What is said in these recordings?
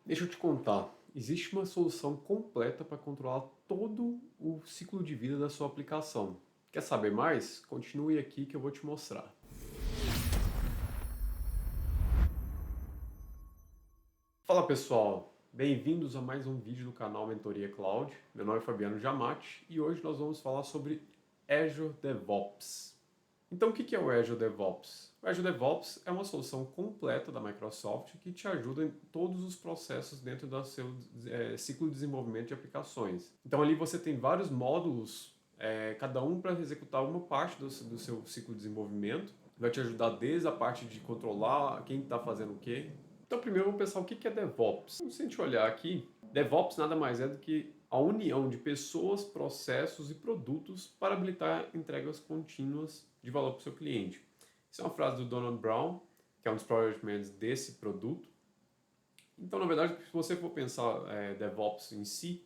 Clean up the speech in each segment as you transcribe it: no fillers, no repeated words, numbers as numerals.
Deixa eu te contar, existe uma solução completa para controlar todo o ciclo de vida da sua aplicação. Quer saber mais? Continue aqui que eu vou te mostrar. Fala pessoal, bem-vindos a mais um vídeo do canal Mentoria Cloud. Meu nome é Fabiano Giamatti e hoje nós vamos falar sobre Azure DevOps. Então o que é o Azure DevOps? O Azure DevOps é uma solução completa da Microsoft que te ajuda em todos os processos dentro do seu ciclo de desenvolvimento de aplicações. Então ali você tem vários módulos, cada um para executar uma parte do seu ciclo de desenvolvimento. Vai te ajudar desde a parte de controlar quem está fazendo o quê. Então primeiro vamos pensar o que é DevOps. Se a gente olhar aqui, DevOps nada mais é do que a união de pessoas, processos e produtos para habilitar entregas contínuas de valor para o seu cliente. Isso é uma frase do Donald Brown, que é um dos project managers desse produto. Então, na verdade, se você for pensar DevOps em si,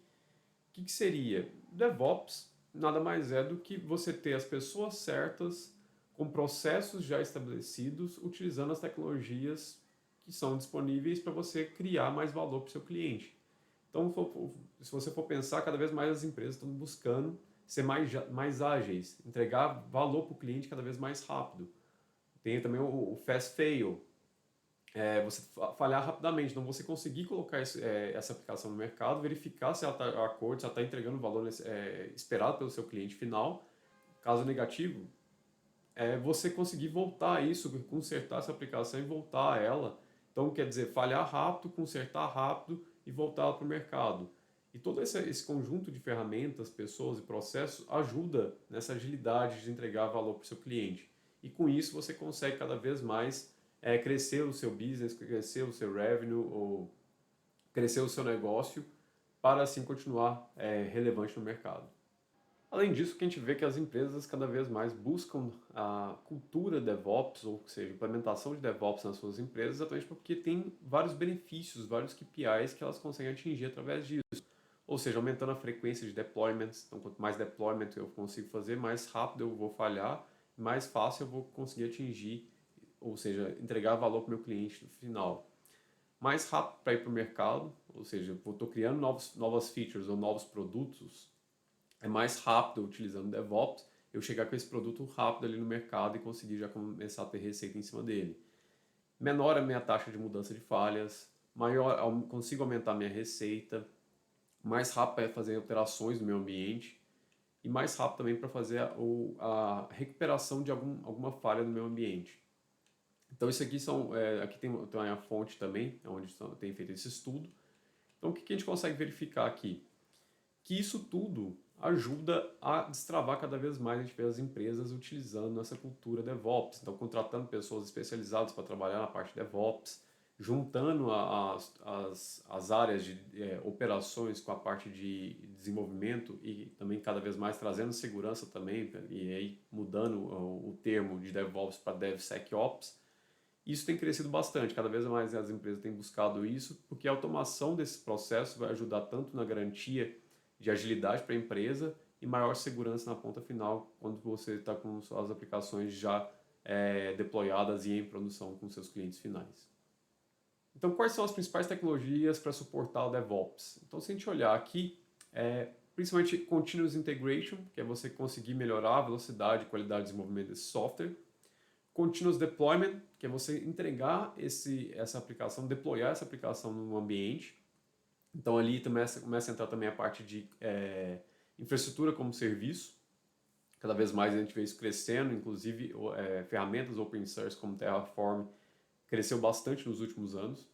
o que seria? DevOps nada mais é do que você ter as pessoas certas com processos já estabelecidos, utilizando as tecnologias que são disponíveis para você criar mais valor para o seu cliente. Então, se você for pensar, cada vez mais as empresas estão buscando ser mais ágeis, entregar valor para o cliente cada vez mais rápido. Tem também o fast fail, você falhar rapidamente. Então, você conseguir colocar essa aplicação no mercado, verificar se ela está de acordo, se ela está entregando o valor esperado pelo seu cliente final. Caso negativo, você conseguir voltar a isso, consertar essa aplicação e voltar a ela. Então, quer dizer, falhar rápido, consertar rápido e voltar para o mercado. E todo esse conjunto de ferramentas, pessoas e processos ajuda nessa agilidade de entregar valor para o seu cliente. E com isso você consegue cada vez mais crescer o seu business, crescer o seu revenue ou crescer o seu negócio para assim continuar relevante no mercado. Além disso, que a gente vê que as empresas cada vez mais buscam a cultura DevOps, ou seja, implementação de DevOps nas suas empresas, exatamente porque tem vários benefícios, vários KPIs que elas conseguem atingir através disso. Ou seja, aumentando a frequência de deployments. Então, quanto mais deployment eu consigo fazer, mais rápido eu vou falhar, mais fácil eu vou conseguir atingir, ou seja, entregar valor para o meu cliente no final. Mais rápido para ir para o mercado, ou seja, eu estou criando novas features ou novos produtos, é mais rápido utilizando DevOps, eu chegar com esse produto rápido ali no mercado e conseguir já começar a ter receita em cima dele. Menor a minha taxa de mudança de falhas, consigo aumentar minha receita, mais rápido para fazer alterações no meu ambiente e mais rápido também para fazer a recuperação de alguma falha no meu ambiente. Então isso aqui aqui tem a fonte também, onde tem feito esse estudo. Então o que a gente consegue verificar aqui? Que isso tudo ajuda a destravar cada vez mais a gente vê as empresas utilizando essa cultura DevOps. Então, contratando pessoas especializadas para trabalhar na parte DevOps, juntando as áreas de operações com a parte de desenvolvimento e também cada vez mais trazendo segurança também, e aí mudando o termo de DevOps para DevSecOps. Isso tem crescido bastante, cada vez mais as empresas têm buscado isso, porque a automação desse processo vai ajudar tanto na garantia de agilidade para a empresa e maior segurança na ponta final quando você está com suas aplicações já deployadas e em produção com seus clientes finais. Então, quais são as principais tecnologias para suportar o DevOps? Então, se a gente olhar aqui, principalmente Continuous Integration, que é você conseguir melhorar a velocidade e qualidade de desenvolvimento desse software. Continuous Deployment, que é você entregar essa aplicação, deployar essa aplicação no ambiente. Então ali começa a entrar também a parte de infraestrutura como serviço. Cada vez mais a gente vê isso crescendo, inclusive ferramentas open source como Terraform cresceu bastante nos últimos anos.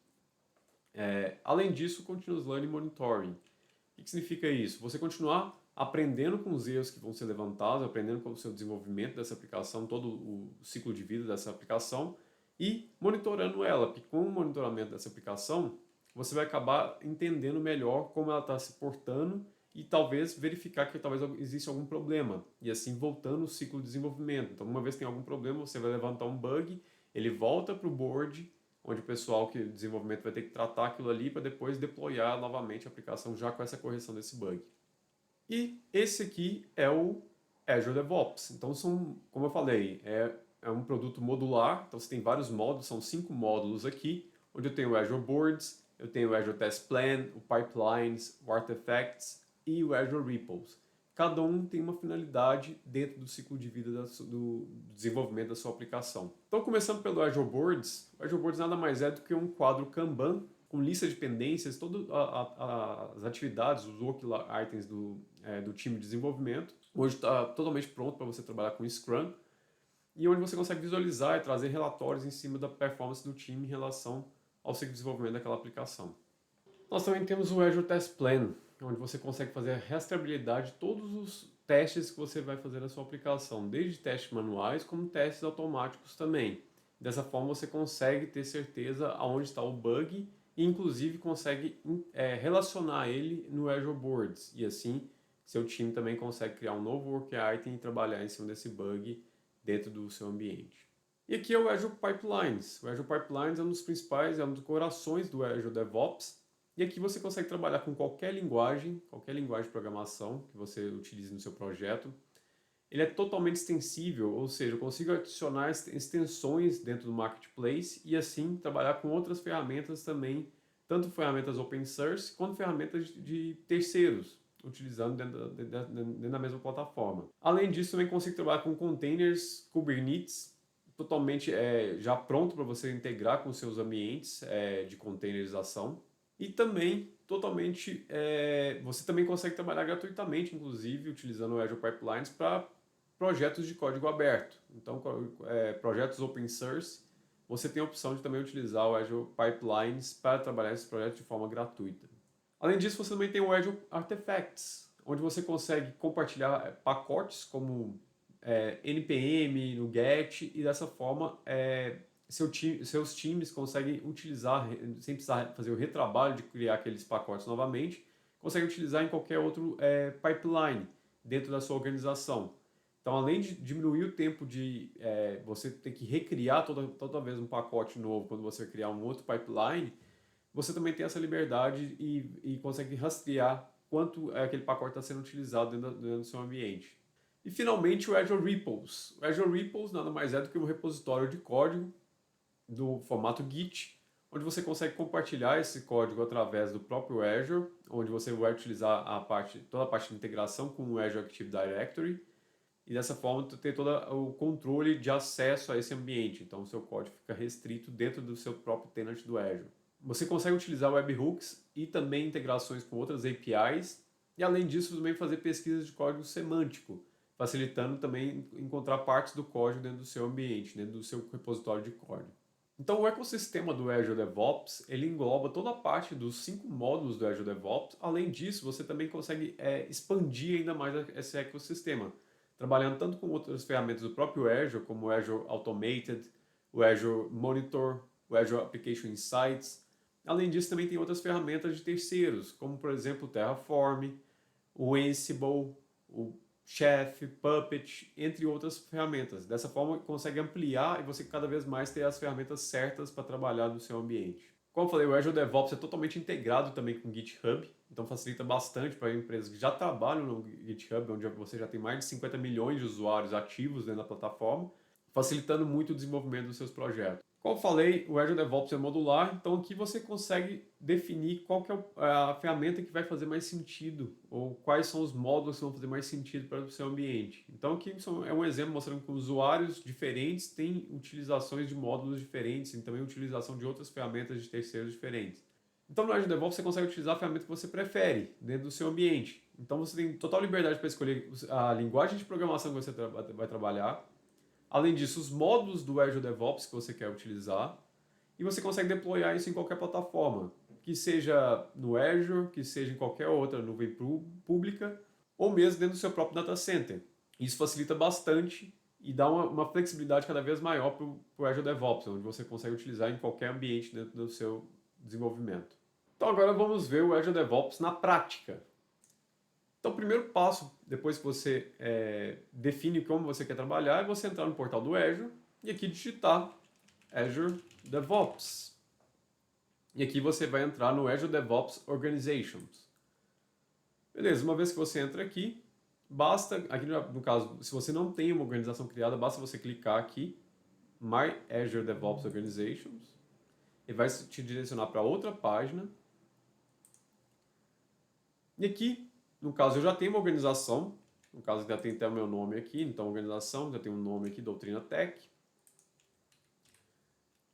Além disso, Continuous Learning Monitoring. O que significa isso? Você continuar aprendendo com os erros que vão ser levantados, aprendendo com o seu desenvolvimento dessa aplicação, todo o ciclo de vida dessa aplicação e monitorando ela, porque com o monitoramento dessa aplicação, você vai acabar entendendo melhor como ela está se portando e talvez verificar que talvez exista algum problema e assim voltando o ciclo de desenvolvimento. Então, uma vez que tem algum problema, você vai levantar um bug, ele volta para o board, onde o pessoal que desenvolvimento vai ter que tratar aquilo ali para depois deployar novamente a aplicação já com essa correção desse bug. E esse aqui é o Azure DevOps. Então, como eu falei, é um produto modular, então você tem vários módulos, são 5 módulos aqui, onde eu tenho o Azure Boards, eu tenho o Azure Test Plan, o Pipelines, o Artifacts e o Azure Repos. Cada um tem uma finalidade dentro do ciclo de vida do desenvolvimento da sua aplicação. Então, começando pelo Azure Boards, o Azure Boards nada mais é do que um quadro Kanban com lista de pendências, todas as atividades, os work items do time de desenvolvimento. Hoje está totalmente pronto para você trabalhar com Scrum, e onde você consegue visualizar e trazer relatórios em cima da performance do time em relação ao ciclo de desenvolvimento daquela aplicação. Nós também temos o Azure Test Plan, onde você consegue fazer a rastreabilidade de todos os testes que você vai fazer na sua aplicação, desde testes manuais como testes automáticos também. Dessa forma você consegue ter certeza aonde está o bug e inclusive consegue relacionar ele no Azure Boards, e assim seu time também consegue criar um novo work item e trabalhar em cima desse bug dentro do seu ambiente. E aqui é o Azure Pipelines. O Azure Pipelines é um dos principais, é um dos corações do Azure DevOps. E aqui você consegue trabalhar com qualquer linguagem de programação que você utilize no seu projeto. Ele é totalmente extensível, ou seja, eu consigo adicionar extensões dentro do Marketplace e assim trabalhar com outras ferramentas também, tanto ferramentas open source quanto ferramentas de terceiros, utilizando dentro da mesma plataforma. Além disso, também consigo trabalhar com containers, Kubernetes, totalmente já pronto para você integrar com seus ambientes de containerização. E também, totalmente, você também consegue trabalhar gratuitamente, inclusive, utilizando o Azure Pipelines para projetos de código aberto. Então, projetos open source, você tem a opção de também utilizar o Azure Pipelines para trabalhar esses projetos de forma gratuita. Além disso, você também tem o Azure Artifacts, onde você consegue compartilhar pacotes como NPM, NuGet, e dessa forma seus times conseguem utilizar, sem precisar fazer o retrabalho de criar aqueles pacotes novamente, conseguem utilizar em qualquer outro pipeline dentro da sua organização. Então, além de diminuir o tempo de você ter que recriar toda vez um pacote novo quando você criar um outro pipeline, você também tem essa liberdade e consegue rastrear quanto aquele pacote está sendo utilizado dentro do seu ambiente. E finalmente o Azure Repos. O Azure Repos nada mais é do que um repositório de código do formato Git, onde você consegue compartilhar esse código através do próprio Azure, onde você vai utilizar toda a parte de integração com o Azure Active Directory, e dessa forma ter todo o controle de acesso a esse ambiente. Então o seu código fica restrito dentro do seu próprio tenant do Azure. Você consegue utilizar webhooks e também integrações com outras APIs, e além disso também fazer pesquisas de código semântico, facilitando também encontrar partes do código dentro do seu ambiente, dentro do seu repositório de código. Então o ecossistema do Azure DevOps, ele engloba toda a parte dos 5 módulos do Azure DevOps. Além disso, você também consegue expandir ainda mais esse ecossistema, trabalhando tanto com outras ferramentas do próprio Azure, como o Azure Automated, o Azure Monitor, o Azure Application Insights. Além disso, também tem outras ferramentas de terceiros, como por exemplo o Terraform, o Ansible, o Chef, Puppet, entre outras ferramentas. Dessa forma, consegue ampliar e você cada vez mais ter as ferramentas certas para trabalhar no seu ambiente. Como eu falei, o Azure DevOps é totalmente integrado também com o GitHub, então facilita bastante para empresas que já trabalham no GitHub, onde você já tem mais de 50 milhões de usuários ativos dentro da plataforma, facilitando muito o desenvolvimento dos seus projetos. Como eu falei, o Azure DevOps é modular, então aqui você consegue definir qual que é a ferramenta que vai fazer mais sentido, ou quais são os módulos que vão fazer mais sentido para o seu ambiente. Então aqui é um exemplo mostrando que usuários diferentes têm utilizações de módulos diferentes e também utilização de outras ferramentas de terceiros diferentes. Então no Azure DevOps você consegue utilizar a ferramenta que você prefere dentro do seu ambiente. Então você tem total liberdade para escolher a linguagem de programação que você vai trabalhar. Além disso, os módulos do Azure DevOps que você quer utilizar, e você consegue deployar isso em qualquer plataforma, que seja no Azure, que seja em qualquer outra nuvem pública, ou mesmo dentro do seu próprio data center. Isso facilita bastante e dá uma flexibilidade cada vez maior para o Azure DevOps, onde você consegue utilizar em qualquer ambiente dentro do seu desenvolvimento. Então agora vamos ver o Azure DevOps na prática. Então, o primeiro passo, depois que você define como você quer trabalhar, é você entrar no portal do Azure e aqui digitar Azure DevOps. E aqui você vai entrar no Azure DevOps Organizations. Beleza, uma vez que você entra aqui, basta, aqui no caso, se você não tem uma organização criada, basta você clicar aqui, My Azure DevOps Organizations. ele vai te direcionar para outra página. E aqui, no caso, eu já tenho uma organização. No caso, já tem até o meu nome aqui. Então, organização, já tem um nome aqui, Doutrina Tech.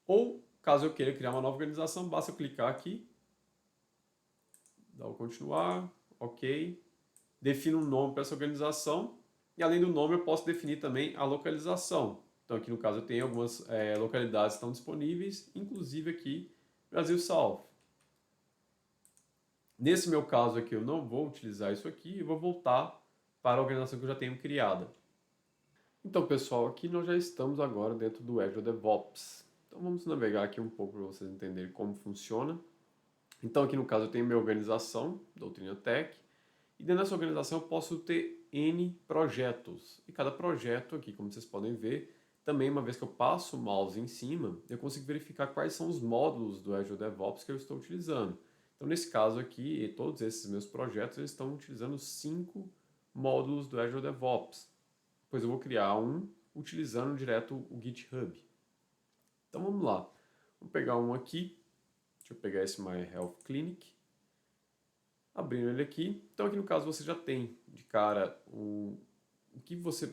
Ou, caso eu queira criar uma nova organização, basta eu clicar aqui. Dá o continuar, ok. Defino um nome para essa organização. E além do nome, eu posso definir também a localização. Então, aqui no caso, eu tenho algumas localidades que estão disponíveis, inclusive aqui, Brasil South. Nesse meu caso aqui, eu não vou utilizar isso aqui, eu vou voltar para a organização que eu já tenho criada. Então, pessoal, aqui nós já estamos agora dentro do Azure DevOps. Então, vamos navegar aqui um pouco para vocês entenderem como funciona. Então, aqui no caso, eu tenho minha organização, Doutrina Tech, e dentro dessa organização eu posso ter N projetos. E cada projeto aqui, como vocês podem ver, também uma vez que eu passo o mouse em cima, eu consigo verificar quais são os módulos do Azure DevOps que eu estou utilizando. Então, nesse caso aqui, todos esses meus projetos eles estão utilizando 5 módulos do Azure DevOps. Depois eu vou criar um utilizando direto o GitHub. Então, vamos lá. Vou pegar um aqui. Deixa eu pegar esse My Health Clinic. Abrindo ele aqui. Então, aqui no caso, você já tem de cara o que você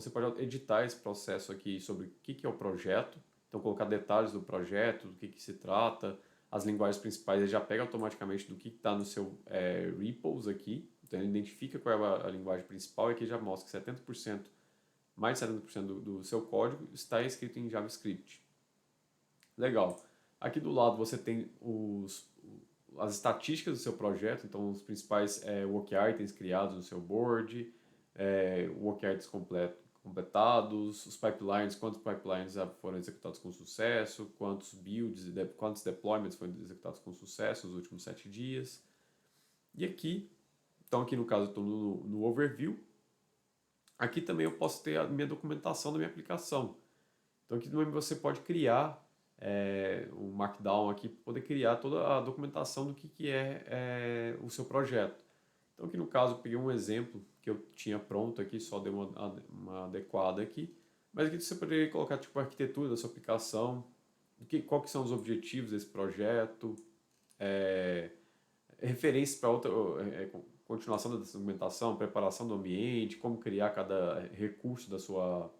pode editar esse processo aqui sobre o que é o projeto. Então, colocar detalhes do projeto, do que se trata, as linguagens principais, ele já pega automaticamente do que está no seu repos aqui. Então, ele identifica qual é a linguagem principal e aqui já mostra que 70%, mais de 70% do seu código está escrito em JavaScript. Legal. Aqui do lado você tem as estatísticas do seu projeto, então os principais work items criados no seu board, work items completados, os pipelines, quantos pipelines já foram executados com sucesso, quantos builds, quantos deployments foram executados com sucesso nos últimos 7 dias. E aqui, então aqui no caso eu estou no overview, aqui também eu posso ter a minha documentação da minha aplicação. Então aqui também você pode criar um Markdown aqui para poder criar toda a documentação do que é o seu projeto. Então aqui no caso eu peguei um exemplo que eu tinha pronto aqui, só dei uma adequada aqui, mas aqui você poderia colocar tipo a arquitetura da sua aplicação, qual que são os objetivos desse projeto, referências para outra, continuação dessa documentação, preparação do ambiente, como criar cada recurso da sua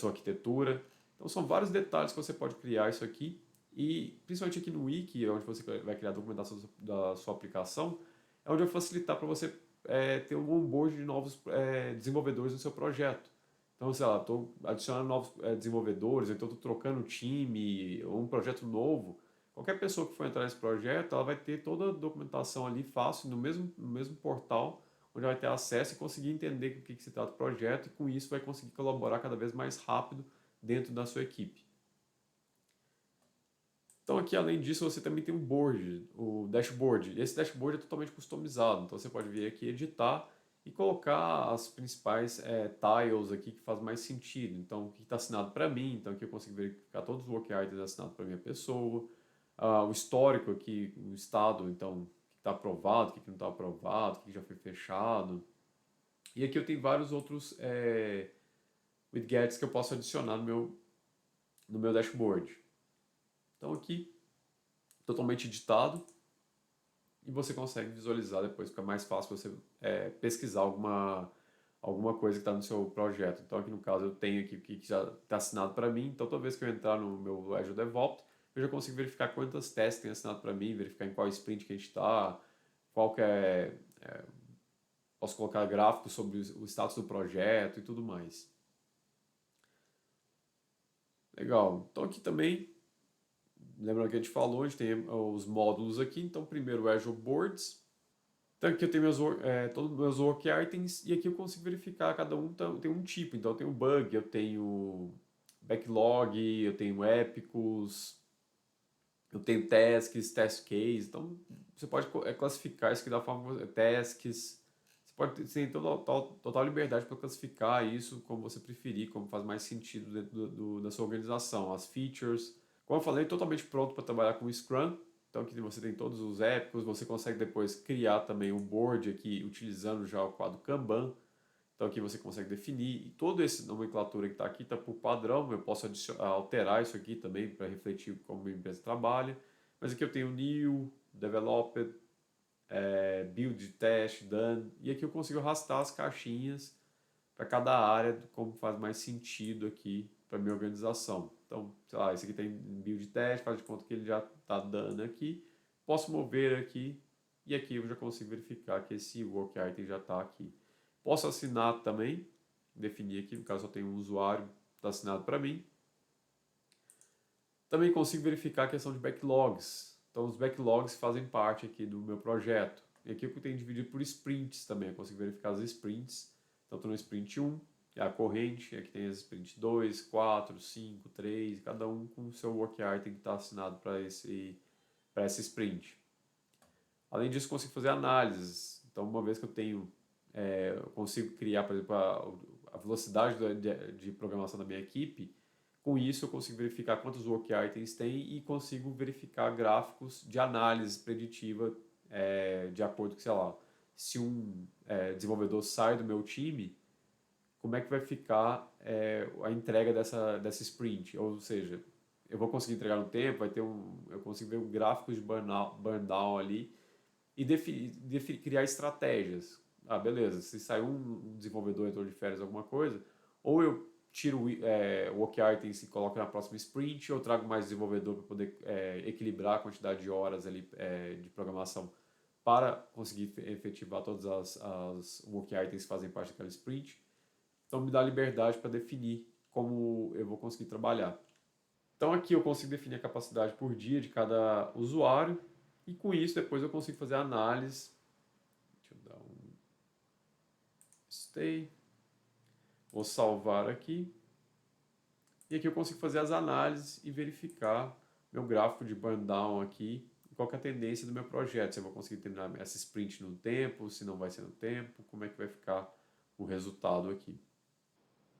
arquitetura. Então são vários detalhes que você pode criar isso aqui e principalmente aqui no Wiki, onde você vai criar a documentação da sua aplicação, é onde vai facilitar para você ter um onboard de novos desenvolvedores no seu projeto. Então, sei lá, estou adicionando novos desenvolvedores, então estou trocando time, ou um projeto novo. Qualquer pessoa que for entrar nesse projeto, ela vai ter toda a documentação ali fácil, no mesmo portal, onde ela vai ter acesso e conseguir entender com o que se trata o projeto, e com isso vai conseguir colaborar cada vez mais rápido dentro da sua equipe. Então aqui, além disso, você também tem um board, o dashboard. Esse dashboard é totalmente customizado, então você pode vir aqui editar e colocar as principais tiles aqui que faz mais sentido. Então, o que está assinado para mim, então aqui eu consigo verificar todos os work items assinados para minha pessoa, o histórico aqui, o estado, então, o que está aprovado, o que não está aprovado, o que já foi fechado. E aqui eu tenho vários outros widgets que eu posso adicionar no meu dashboard. Então aqui, totalmente editado, e você consegue visualizar depois, fica mais fácil você pesquisar alguma coisa que está no seu projeto. Então aqui no caso eu tenho aqui o que já está assinado para mim, então toda vez que eu entrar no meu Azure DevOps, eu já consigo verificar quantas testes tem assinado para mim, verificar em qual sprint que a gente está, qual que posso colocar gráficos sobre o status do projeto e tudo mais. Legal, então aqui também, lembrando que a gente falou, a gente tem os módulos aqui, então primeiro o Azure Boards. Então aqui eu tenho todos os meus work items e aqui eu consigo verificar, cada um tem um tipo. Então eu tenho bug, eu tenho backlog, eu tenho épicos, eu tenho tasks, test case. Então você pode classificar isso aqui da forma tasks. Você tem total liberdade para classificar isso como você preferir, como faz mais sentido dentro da sua organização. As features, como eu falei, totalmente pronto para trabalhar com o Scrum. Então aqui você tem todos os épicos, você consegue depois criar também um board aqui utilizando já o quadro Kanban. Então aqui você consegue definir, e toda essa nomenclatura que está aqui está por padrão, eu posso alterar isso aqui também para refletir como a empresa trabalha. Mas aqui eu tenho new, developed, build, test, done, e aqui eu consigo arrastar as caixinhas para cada área, como faz mais sentido aqui para minha organização. Então, sei lá, esse aqui tem build test, faz de conta que ele já está dando aqui. Posso mover aqui e aqui eu já consigo verificar que esse work item já está aqui. Posso assinar também, definir aqui, no caso eu tenho um usuário, está assinado para mim. Também consigo verificar a questão de backlogs. Então os backlogs fazem parte aqui do meu projeto. E aqui eu tenho dividido por sprints também, eu consigo verificar as sprints. Então estou no sprint 1, que é a corrente, e aqui tem as sprint 2, 4, 5, 3, cada um com o seu work item que está assinado para essa sprint. Além disso, consigo fazer análises. Então, uma vez que eu consigo criar, por exemplo, a velocidade de programação da minha equipe, com isso eu consigo verificar quantos work items tem e consigo verificar gráficos de análise preditiva de acordo com, sei lá, se um desenvolvedor sai do meu time, como é que vai ficar a entrega dessa sprint? Ou seja, eu vou conseguir entregar no tempo, eu consigo ver gráficos de burn down ali e criar estratégias. Ah, beleza, se saiu um desenvolvedor, entrou de férias, alguma coisa, ou eu tiro o work items e coloco na próxima sprint, ou trago mais desenvolvedor para poder equilibrar a quantidade de horas ali, de programação para conseguir efetivar todas as work items que fazem parte daquela sprint. Então me dá liberdade para definir como eu vou conseguir trabalhar. Então aqui eu consigo definir a capacidade por dia de cada usuário e com isso depois eu consigo fazer a análise. Deixa eu dar um stay. Vou salvar aqui. E aqui eu consigo fazer as análises e verificar meu gráfico de burn down aqui, qual que é a tendência do meu projeto, se eu vou conseguir terminar essa sprint no tempo, se não vai ser no tempo, como é que vai ficar o resultado aqui.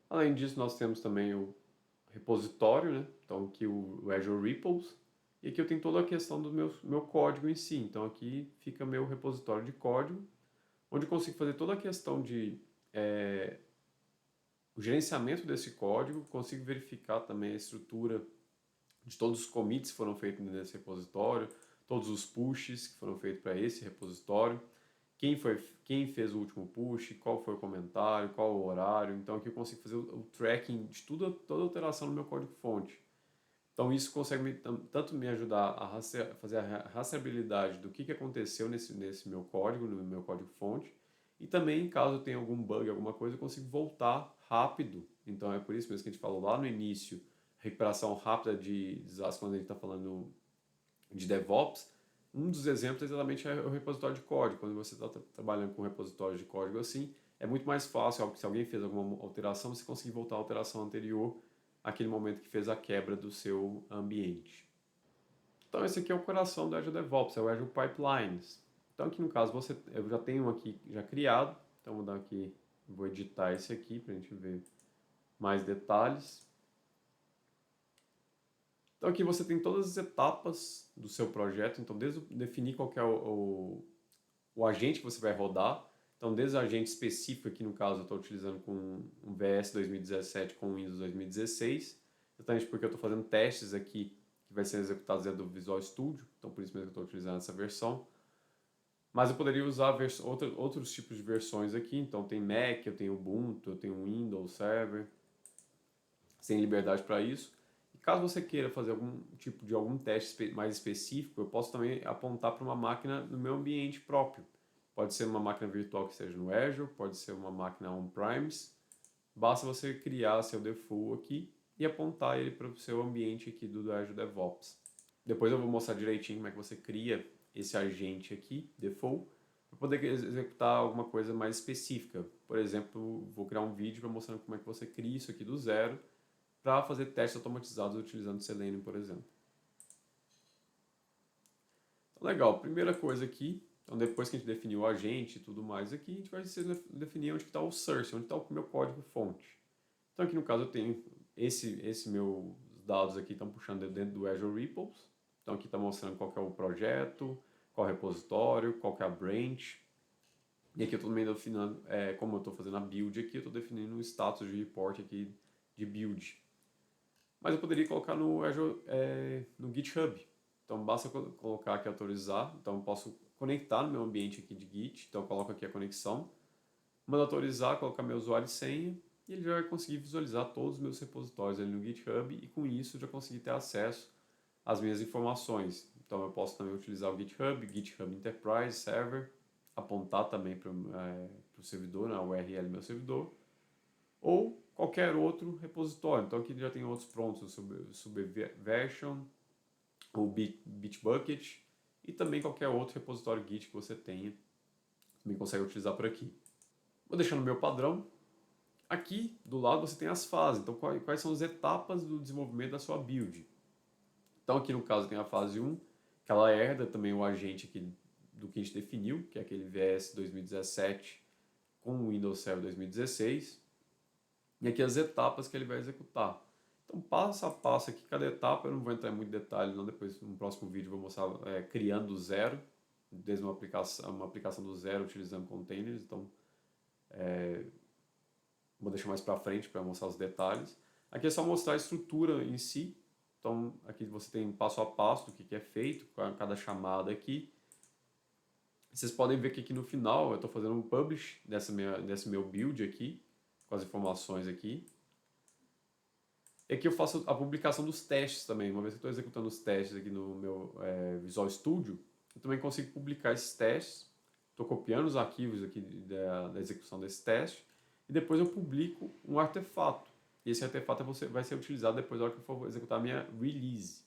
Além disso, nós temos também o repositório, né? Então aqui o Azure Repos, e aqui eu tenho toda a questão do meu código em si. Então aqui fica meu repositório de código, onde eu consigo fazer toda a questão de o gerenciamento desse código, consigo verificar também a estrutura de todos os commits que foram feitos nesse repositório, todos os pushes que foram feitos para esse repositório, quem fez o último push, qual foi o comentário, qual o horário. Então aqui eu consigo fazer o tracking de toda alteração no meu código-fonte. Então isso consegue tanto me ajudar a fazer a rastreabilidade do que aconteceu nesse meu código, no meu código-fonte, e também, caso tenha algum bug, alguma coisa, eu consigo voltar rápido. Então é por isso mesmo que a gente falou lá no início, recuperação rápida de desastre, quando a gente está falando de DevOps. Um dos exemplos exatamente é o repositório de código. Quando você está trabalhando com repositório de código assim, é muito mais fácil, se alguém fez alguma alteração, você conseguir voltar à alteração anterior àquele momento que fez a quebra do seu ambiente. Então esse aqui é o coração do Azure DevOps, é o Azure Pipelines. Então aqui no caso eu já tenho um aqui já criado, então vou dar aqui, vou editar esse aqui para a gente ver mais detalhes. Então aqui você tem todas as etapas do seu projeto, então desde definir qual que é o agente que você vai rodar, então desde o agente específico, aqui no caso eu estou utilizando com um VS 2017 com o Windows 2016, exatamente porque eu estou fazendo testes aqui que vai ser executado dentro do Visual Studio, então por isso mesmo que eu estou utilizando essa versão. Mas eu poderia usar outros tipos de versões aqui, então tem Mac, eu tenho Ubuntu, eu tenho Windows Server, sem liberdade para isso. Caso você queira fazer algum teste mais específico, eu posso também apontar para uma máquina no meu ambiente próprio. Pode ser uma máquina virtual que esteja no Azure, pode ser uma máquina on-premise. Basta você criar seu default aqui e apontar ele para o seu ambiente aqui do Azure DevOps. Depois eu vou mostrar direitinho como é que você cria esse agente aqui, default, para poder executar alguma coisa mais específica. Por exemplo, vou criar um vídeo para mostrando como é que você cria isso aqui do zero, para fazer testes automatizados utilizando Selenium, por exemplo. Então, legal, primeira coisa aqui, então depois que a gente definiu o agente e tudo mais aqui, a gente vai definir onde está o source, onde está o meu código fonte. Então aqui no caso eu tenho meus dados aqui estão puxando dentro do Azure Repos, então aqui está mostrando qual que é o projeto, qual é o repositório, qual que é a branch. E aqui eu estou também definindo, como eu estou fazendo a build aqui, eu estou definindo o status de report aqui de build. Mas eu poderia colocar no Azure, no GitHub. Então basta colocar aqui autorizar. Então eu posso conectar no meu ambiente aqui de Git. Então eu coloco aqui a conexão. Mando autorizar, colocar meu usuário e senha. E ele já vai conseguir visualizar todos os meus repositórios ali no GitHub. E com isso eu já consegui ter acesso às minhas informações. Então eu posso também utilizar o GitHub, GitHub Enterprise Server. Apontar também para o servidor, na URL do meu servidor. Ou qualquer outro repositório. Então aqui já tem outros prontos, o Subversion, o Bitbucket e também qualquer outro repositório Git que você tenha, também consegue utilizar por aqui. Vou deixar no meu padrão. Aqui do lado você tem as fases, então quais são as etapas do desenvolvimento da sua build. Então aqui no caso tem a fase 1, que ela herda também o agente aqui do que a gente definiu, que é aquele VS 2017 com o Windows Server 2016. E aqui as etapas que ele vai executar. Então, passo a passo aqui, cada etapa, eu não vou entrar em muito detalhe, não. Depois, no próximo vídeo, eu vou mostrar criando do zero, desde uma aplicação do zero utilizando containers. Então, vou deixar mais para frente para mostrar os detalhes. Aqui é só mostrar a estrutura em si. Então, aqui você tem passo a passo do que é feito, cada chamada aqui. Vocês podem ver que aqui no final eu estou fazendo um publish desse meu build aqui, com as informações aqui. E aqui eu faço a publicação dos testes também. Uma vez que eu estou executando os testes aqui no meu Visual Studio, eu também consigo publicar esses testes. Estou copiando os arquivos aqui da execução desse teste e depois eu publico um artefato. E esse artefato vai ser utilizado depois na hora que eu for executar a minha release.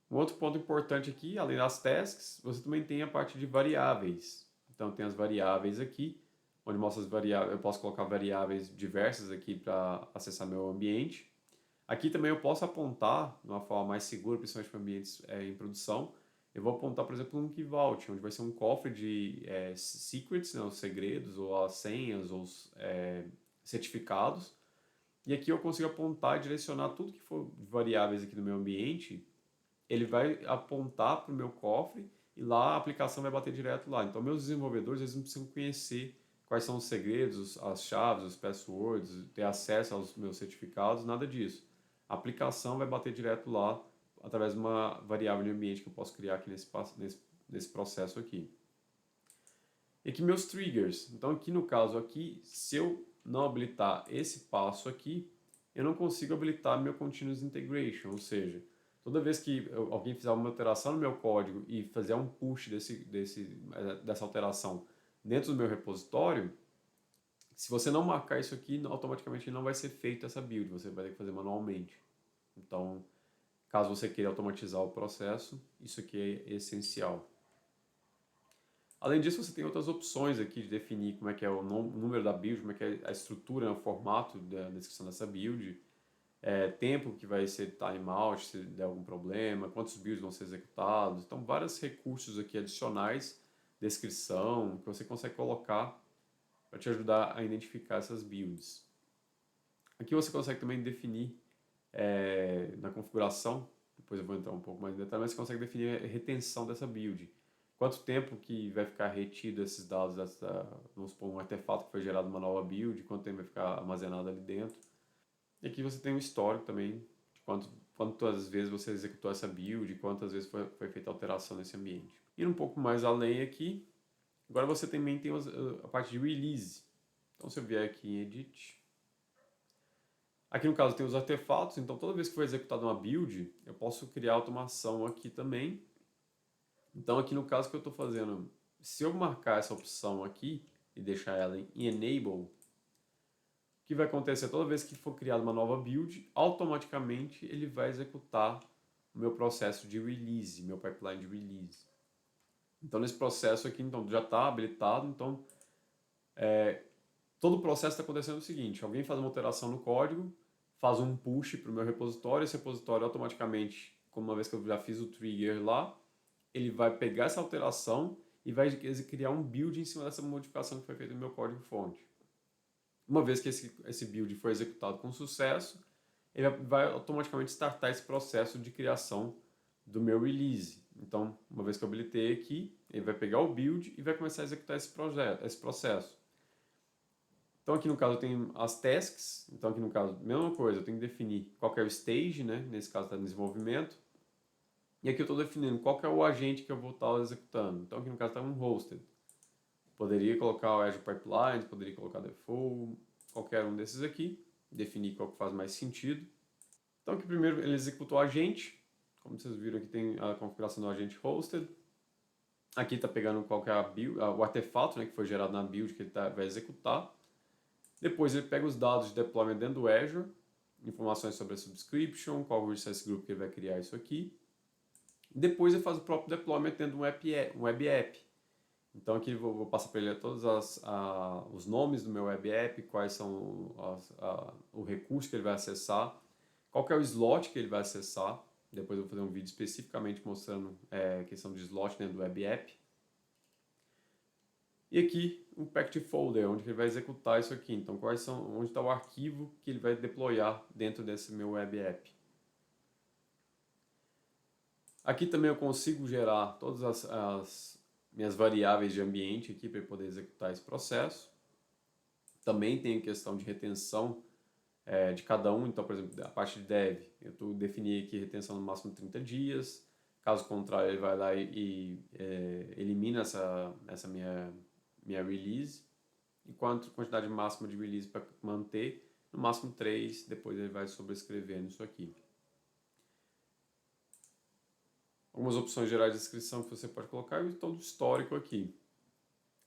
Um outro ponto importante aqui, além das tasks, você também tem a parte de variáveis. Então tem as variáveis aqui, onde mostra as variáveis. Eu posso colocar variáveis diversas aqui para acessar meu ambiente. Aqui também eu posso apontar, de uma forma mais segura, principalmente para ambientes em produção, eu vou apontar, por exemplo, um Key Vault, onde vai ser um cofre de secrets, né, os segredos, ou as senhas, ou os certificados. E aqui eu consigo apontar e direcionar tudo que for variáveis aqui no meu ambiente, ele vai apontar para o meu cofre e lá a aplicação vai bater direto lá. Então meus desenvolvedores eles não precisam conhecer quais são os segredos, as chaves, os passwords, ter acesso aos meus certificados, nada disso. A aplicação vai bater direto lá através de uma variável de ambiente que eu posso criar aqui nesse processo aqui. E aqui meus triggers. Então aqui no caso aqui, se eu não habilitar esse passo aqui, eu não consigo habilitar meu Continuous Integration, ou seja, toda vez que alguém fizer uma alteração no meu código e fazer um push dessa alteração dentro do meu repositório, se você não marcar isso aqui, automaticamente não vai ser feito essa build, você vai ter que fazer manualmente. Então, caso você queira automatizar o processo, isso aqui é essencial. Além disso, você tem outras opções aqui de definir como é que é o número da build, como é que é a estrutura, o formato da descrição dessa build, tempo que vai ser timeout, se der algum problema, quantos builds vão ser executados. Então, vários recursos aqui adicionais, descrição, que você consegue colocar para te ajudar a identificar essas builds. Aqui você consegue também definir na configuração, depois eu vou entrar um pouco mais em detalhe, mas você consegue definir a retenção dessa build. Quanto tempo que vai ficar retido esses dados, vamos supor, um artefato que foi gerado numa nova build, quanto tempo vai ficar armazenado ali dentro. E aqui você tem um histórico também de quantas vezes você executou essa build, quantas vezes foi feita alteração nesse ambiente. Indo um pouco mais além aqui, agora você também tem a parte de release. Então se eu vier aqui em Edit, aqui no caso tem os artefatos, então toda vez que for executada uma build, eu posso criar automação aqui também. Então aqui no caso que eu estou fazendo, se eu marcar essa opção aqui e deixar ela em Enable, o que vai acontecer toda vez que for criada uma nova build, automaticamente ele vai executar o meu processo de release, meu pipeline de release. Então nesse processo aqui então, já está habilitado, então todo o processo está acontecendo o seguinte, alguém faz uma alteração no código, faz um push para o meu repositório, esse repositório automaticamente, como uma vez que eu já fiz o trigger lá, ele vai pegar essa alteração e vai criar um build em cima dessa modificação que foi feita no meu código-fonte. Uma vez que esse build for executado com sucesso, ele vai automaticamente startar esse processo de criação do meu release. Então, uma vez que eu habilitei aqui, ele vai pegar o build e vai começar a executar esse processo. Então aqui no caso eu tenho as tasks, então aqui no caso, mesma coisa, eu tenho que definir qual que é o stage, né? Nesse caso está no desenvolvimento. E aqui eu estou definindo qual que é o agente que eu vou estar executando. Então aqui no caso está um hosted. Poderia colocar o Azure Pipelines, poderia colocar Default, qualquer um desses aqui. Definir qual que faz mais sentido. Então aqui primeiro ele executou o agente. Como vocês viram aqui tem a configuração do agente hosted. Aqui está pegando qual que é a build, o artefato, né, que foi gerado na build que ele vai executar. Depois ele pega os dados de deployment dentro do Azure, informações sobre a subscription, qual o RCS Group que ele vai criar isso aqui. Depois ele faz o próprio deployment dentro de um web app. Então aqui eu vou passar para ele todos os nomes do meu web app, quais são o recurso que ele vai acessar, qual que é o slot que ele vai acessar. Depois eu vou fazer um vídeo especificamente mostrando a questão de slot dentro do web app. E aqui um package folder, onde ele vai executar isso aqui. Então, onde está o arquivo que ele vai deployar dentro desse meu web app. Aqui também eu consigo gerar todas as minhas variáveis de ambiente aqui para poder executar esse processo. Também tem a questão de retenção de cada um. Então, por exemplo, a parte de dev, eu defini aqui retenção no máximo 30 dias. Caso contrário, ele vai lá e elimina essa minha release, enquanto a quantidade máxima de release para manter, no máximo 3, depois ele vai sobrescrevendo isso aqui. Algumas opções gerais de descrição que você pode colocar e todo o histórico aqui.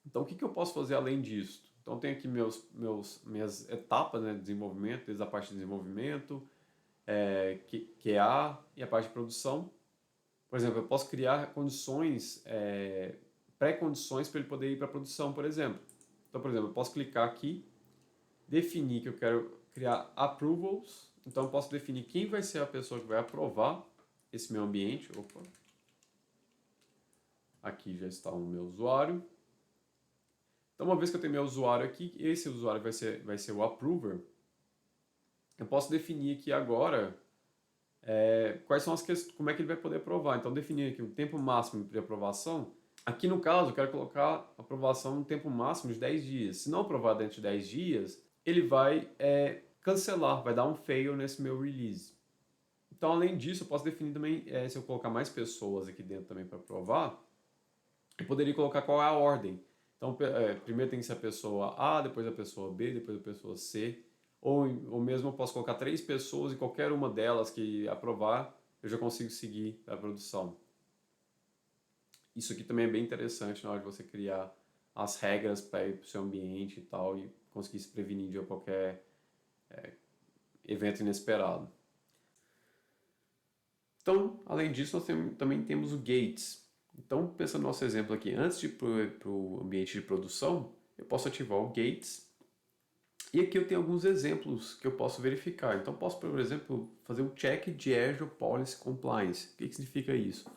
Então o que eu posso fazer além disso? Então tem aqui minhas etapas, né, de desenvolvimento, desde a parte de desenvolvimento, QA e a parte de produção. Por exemplo, eu posso criar condições, pré-condições para ele poder ir para a produção, por exemplo. Então, por exemplo, eu posso clicar aqui, definir que eu quero criar approvals. Então, eu posso definir quem vai ser a pessoa que vai aprovar esse meu ambiente. Opa. Aqui já está o meu usuário. Então, uma vez que eu tenho meu usuário aqui, esse usuário vai ser o approver. Eu posso definir aqui agora quais são as questões, como é que ele vai poder aprovar. Então, definir aqui o tempo máximo de aprovação. Aqui no caso, eu quero colocar a aprovação no tempo máximo de 10 dias. Se não aprovar dentro de 10 dias, ele vai cancelar, vai dar um fail nesse meu release. Então, além disso, eu posso definir também, se eu colocar mais pessoas aqui dentro também para aprovar, eu poderia colocar qual é a ordem. Então, primeiro tem que ser a pessoa A, depois a pessoa B, depois a pessoa C. Ou mesmo eu posso colocar 3 pessoas e qualquer uma delas que aprovar, eu já consigo seguir a produção. Isso aqui também é bem interessante na hora de você criar as regras para ir para o seu ambiente e tal, e conseguir se prevenir de qualquer evento inesperado. Então, além disso, nós também temos o Gates. Então, pensando no nosso exemplo aqui, antes de ir para o ambiente de produção, eu posso ativar o Gates. E aqui eu tenho alguns exemplos que eu posso verificar. Então, posso, por exemplo, fazer um check de Azure Policy Compliance. O que significa isso?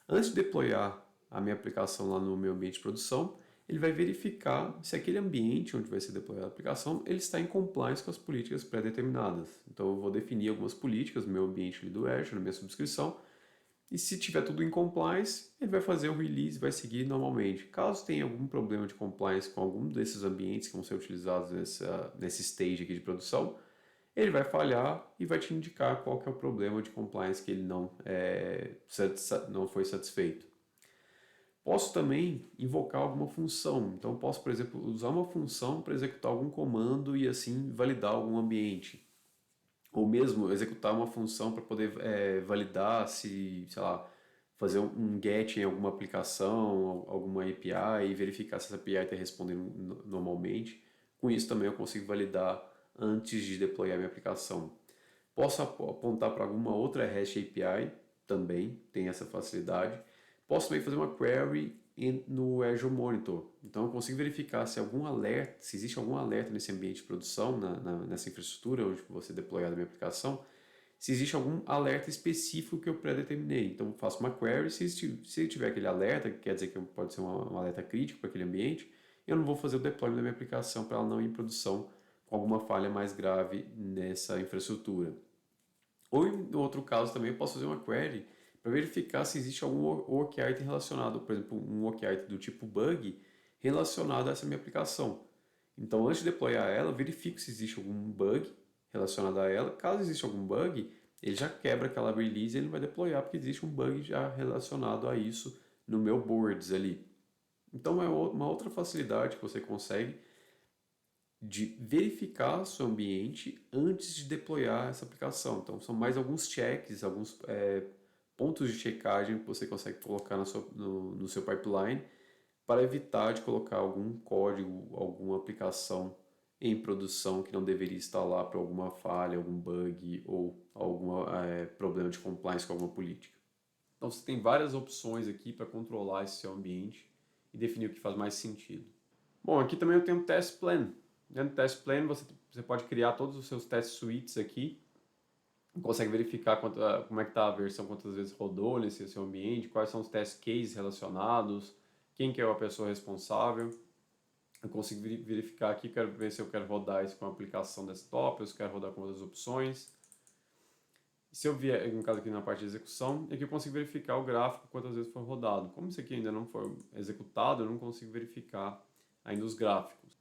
Antes de deployar a minha aplicação lá no meu ambiente de produção, ele vai verificar se aquele ambiente onde vai ser deployada a aplicação, ele está em compliance com as políticas pré-determinadas. Então eu vou definir algumas políticas no meu ambiente do Azure, na minha subscrição, e se tiver tudo em compliance, ele vai fazer o release e vai seguir normalmente. Caso tenha algum problema de compliance com algum desses ambientes que vão ser utilizados nesse stage aqui de produção, ele vai falhar e vai te indicar qual que é o problema de compliance que ele não foi satisfeito. Posso também invocar alguma função. Então, posso, por exemplo, usar uma função para executar algum comando e assim validar algum ambiente. Ou mesmo executar uma função para poder validar se, sei lá, fazer um get em alguma aplicação, alguma API e verificar se essa API está respondendo normalmente. Com isso também eu consigo validar antes de deployar minha aplicação. Posso apontar para alguma outra REST API, também tem essa facilidade. Posso também fazer uma query no Azure Monitor. Então eu consigo verificar se existe algum alerta nesse ambiente de produção, nessa infraestrutura onde você deployar a minha aplicação, se existe algum alerta específico que eu pré-determinei. Então eu faço uma query, se tiver aquele alerta, que quer dizer que pode ser um alerta crítico para aquele ambiente, eu não vou fazer o deployment da minha aplicação para ela não ir em produção com alguma falha mais grave nessa infraestrutura. Ou em outro caso também eu posso fazer uma query para verificar se existe algum work item relacionado, por exemplo, um work item do tipo bug relacionado a essa minha aplicação. Então, antes de deployar ela, verifico se existe algum bug relacionado a ela. Caso exista algum bug, ele já quebra aquela release e ele vai deployar, porque existe um bug já relacionado a isso no meu boards ali. Então, é uma outra facilidade que você consegue de verificar seu ambiente antes de deployar essa aplicação. Então, são mais alguns checks, alguns pontos de checagem que você consegue colocar no seu pipeline para evitar de colocar algum código, alguma aplicação em produção que não deveria estar lá por alguma falha, algum bug ou algum problema de compliance com alguma política. Então você tem várias opções aqui para controlar esse seu ambiente e definir o que faz mais sentido. Bom, aqui também eu tenho um test plan. Dentro do test plan você pode criar todos os seus test suites aqui, consegue verificar como é que está a versão, quantas vezes rodou nesse seu ambiente, quais são os test cases relacionados, quem que é a pessoa responsável. Eu consigo verificar aqui, quero ver se eu quero rodar isso com a aplicação desktop, ou se eu quero rodar com outras opções. Se eu vier, no caso aqui na parte de execução, aqui eu consigo verificar o gráfico, quantas vezes foi rodado. Como isso aqui ainda não foi executado, eu não consigo verificar ainda os gráficos.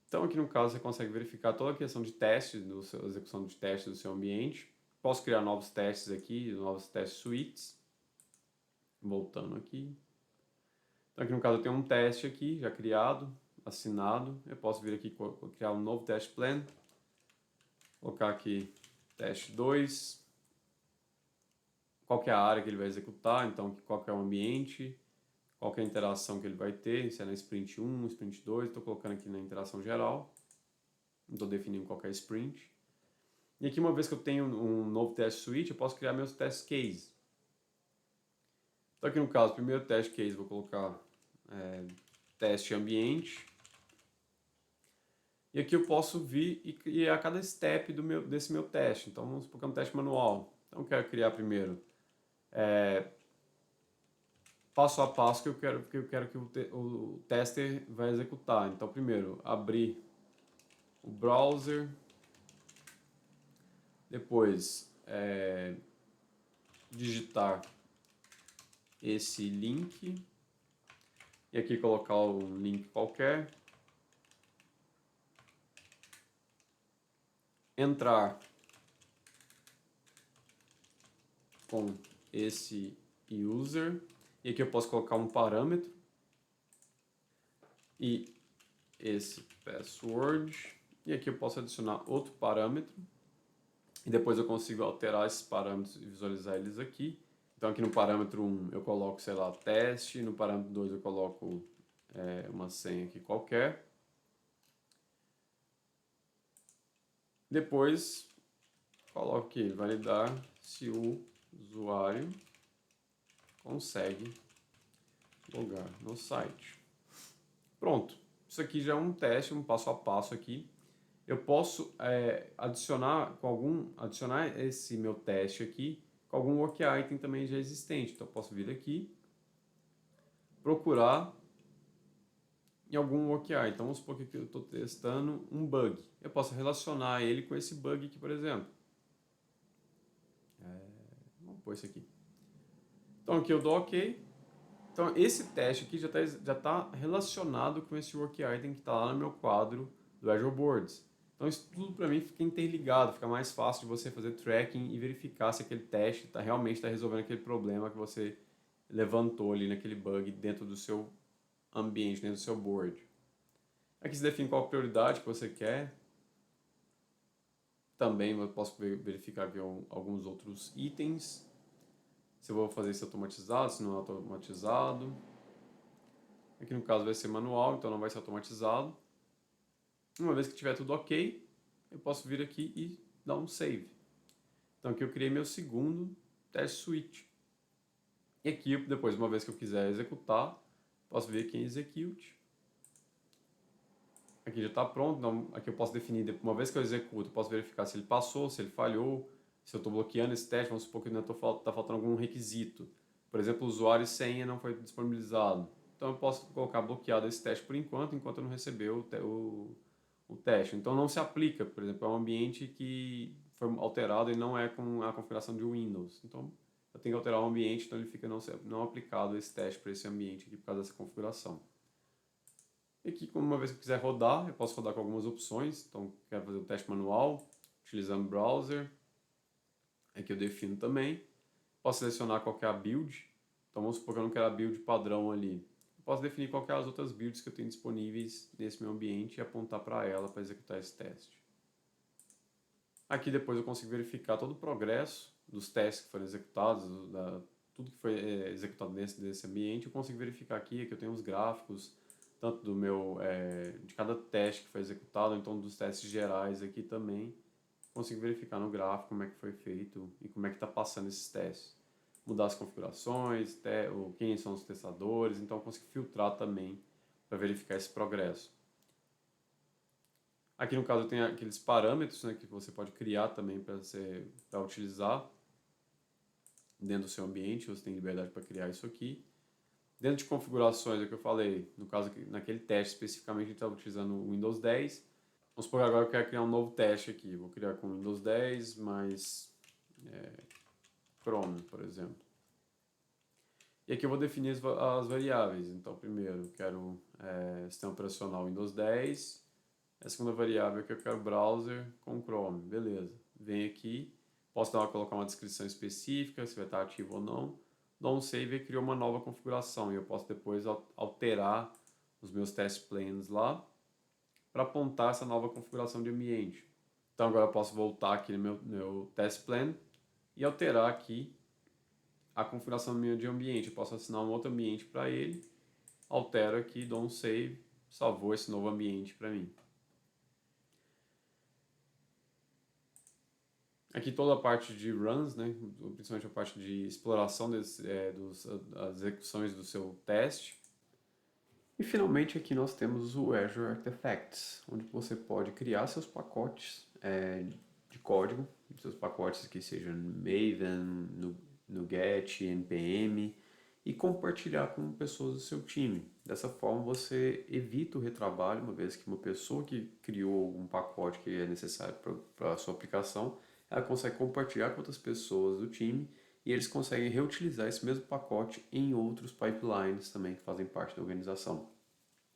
Então aqui no caso você consegue verificar toda a questão de testes, execução de testes do seu ambiente. Posso criar novos testes aqui, novos test suites. Voltando aqui. Então aqui no caso eu tenho um teste aqui, já criado, assinado. Eu posso vir aqui criar um novo test plan. Colocar aqui teste 2. Qual que é a área que ele vai executar, então qual que é o ambiente, qual que é a interação que ele vai ter, se é na sprint 1, sprint 2, estou colocando aqui na interação geral. Não estou definindo qual que é a sprint. E aqui, uma vez que eu tenho um novo test suite, eu posso criar meus test cases. Então aqui no caso, primeiro test case, vou colocar teste ambiente. E aqui eu posso vir e criar cada step desse meu teste. Então vamos supor que é um teste manual. Então eu quero criar primeiro passo a passo que eu quero que o tester vai executar. Então primeiro, abrir o browser. Depois, digitar esse link. E aqui colocar um link qualquer. Entrar com esse user. E aqui eu posso colocar um parâmetro. E esse password. E aqui eu posso adicionar outro parâmetro. E depois eu consigo alterar esses parâmetros e visualizar eles aqui. Então aqui no parâmetro 1 eu coloco, sei lá, teste. No parâmetro 2 eu coloco uma senha aqui qualquer. Depois coloco aqui, validar se o usuário consegue logar no site. Pronto, isso aqui já é um teste, um passo a passo aqui. Eu posso adicionar esse meu teste aqui com algum work item também já existente. Então eu posso vir aqui, procurar em algum work item. Então vamos supor que eu estou testando um bug. Eu posso relacionar ele com esse bug aqui, por exemplo. Vamos pôr esse aqui. Então aqui eu dou OK. Então esse teste aqui já tá relacionado com esse work item que está lá no meu quadro do Azure Boards. Então isso tudo para mim fica interligado, fica mais fácil de você fazer tracking e verificar se aquele teste realmente está resolvendo aquele problema que você levantou ali naquele bug dentro do seu ambiente, dentro do seu board. Aqui você define qual prioridade que você quer. Também eu posso verificar aqui alguns outros itens. Se eu vou fazer isso automatizado, se não é automatizado. Aqui no caso vai ser manual, então não vai ser automatizado. Uma vez que tiver tudo ok, eu posso vir aqui e dar um save. Então aqui eu criei meu segundo test suite. E aqui, depois, uma vez que eu quiser executar, posso vir aqui em Execute. Aqui já está pronto, então aqui eu posso definir, uma vez que eu executo, eu posso verificar se ele passou, se ele falhou, se eu estou bloqueando esse teste, vamos supor que ainda está faltando algum requisito. Por exemplo, usuário e senha não foi disponibilizado. Então eu posso colocar bloqueado esse teste por enquanto eu não receber o teste. Então não se aplica, por exemplo, é um ambiente que foi alterado e não é com a configuração de Windows. Então eu tenho que alterar o ambiente, então ele fica não aplicado esse teste para esse ambiente aqui por causa dessa configuração. E aqui, uma vez que eu quiser rodar, eu posso rodar com algumas opções. Então, quero fazer o teste manual, utilizando o browser. Aqui eu defino também. Posso selecionar qual que é a build. Então, vamos supor que eu não quero a build padrão ali. Eu posso definir qual que é as outras builds que eu tenho disponíveis nesse meu ambiente e apontar para ela para executar esse teste. Aqui depois eu consigo verificar todo o progresso dos testes que foram executados, tudo que foi executado nesse ambiente. Eu consigo verificar aqui que eu tenho os gráficos, tanto do de cada teste que foi executado, então dos testes gerais aqui também. Consigo verificar no gráfico como é que foi feito e como é que está passando esses testes. Mudar as configurações, quem são os testadores, então eu consigo filtrar também para verificar esse progresso. Aqui no caso tem aqueles parâmetros, né, que você pode criar também para utilizar dentro do seu ambiente, você tem liberdade para criar isso aqui. Dentro de configurações, é o que eu falei, no caso naquele teste especificamente a gente está utilizando o Windows 10. Vamos supor que agora eu quero criar um novo teste aqui, vou criar com Windows 10 mais Chrome, por exemplo. E aqui eu vou definir as variáveis. Então, primeiro, eu quero sistema operacional Windows 10. A segunda variável é que eu quero browser com Chrome. Beleza. Venho aqui, posso colocar uma descrição específica, se vai estar ativo ou não. Dou um save e criou uma nova configuração. E eu posso depois alterar os meus test plans lá para apontar essa nova configuração de ambiente. Então agora eu posso voltar aqui no meu test plan e alterar aqui a configuração minha de ambiente. Eu posso assinar um outro ambiente para ele, altero aqui, dou um save, salvou esse novo ambiente para mim. Aqui toda a parte de runs, né, principalmente a parte de exploração das execuções do seu teste. E finalmente aqui nós temos o Azure Artifacts, onde você pode criar seus pacotes de código, seus pacotes que sejam Maven, NuGet, NPM, e compartilhar com pessoas do seu time. Dessa forma você evita o retrabalho, uma vez que uma pessoa que criou um pacote que é necessário para a sua aplicação, ela consegue compartilhar com outras pessoas do time e eles conseguem reutilizar esse mesmo pacote em outros pipelines também que fazem parte da organização.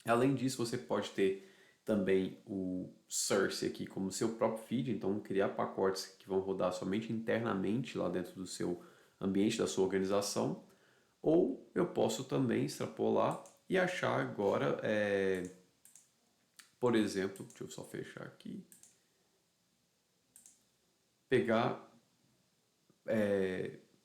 Além disso, você pode ter também o Source aqui como seu próprio feed, então criar pacotes que vão rodar somente internamente lá dentro do seu ambiente, da sua organização. Ou eu posso também extrapolar e achar agora, por exemplo, deixa eu só fechar aqui, pegar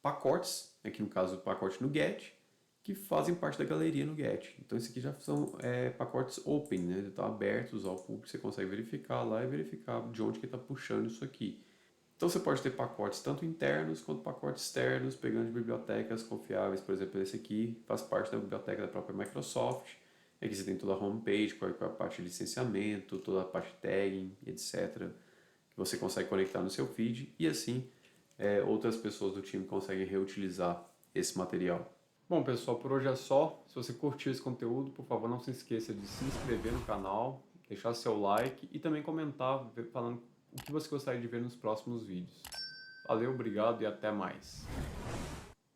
pacotes, aqui no caso o pacote NuGet, que fazem parte da galeria NuGet. Então esses aqui já são pacotes open, né? Estão abertos ao público, você consegue verificar lá e verificar de onde que está puxando isso aqui. Então você pode ter pacotes tanto internos quanto pacotes externos, pegando de bibliotecas confiáveis. Por exemplo, esse aqui faz parte da biblioteca da própria Microsoft. Aqui você tem toda a homepage, com a parte de licenciamento, toda a parte de tagging, etc. Que você consegue conectar no seu feed e assim outras pessoas do time conseguem reutilizar esse material. Bom, pessoal, por hoje é só. Se você curtiu esse conteúdo, por favor, não se esqueça de se inscrever no canal, deixar seu like e também comentar falando o que você gostaria de ver nos próximos vídeos. Valeu, obrigado e até mais.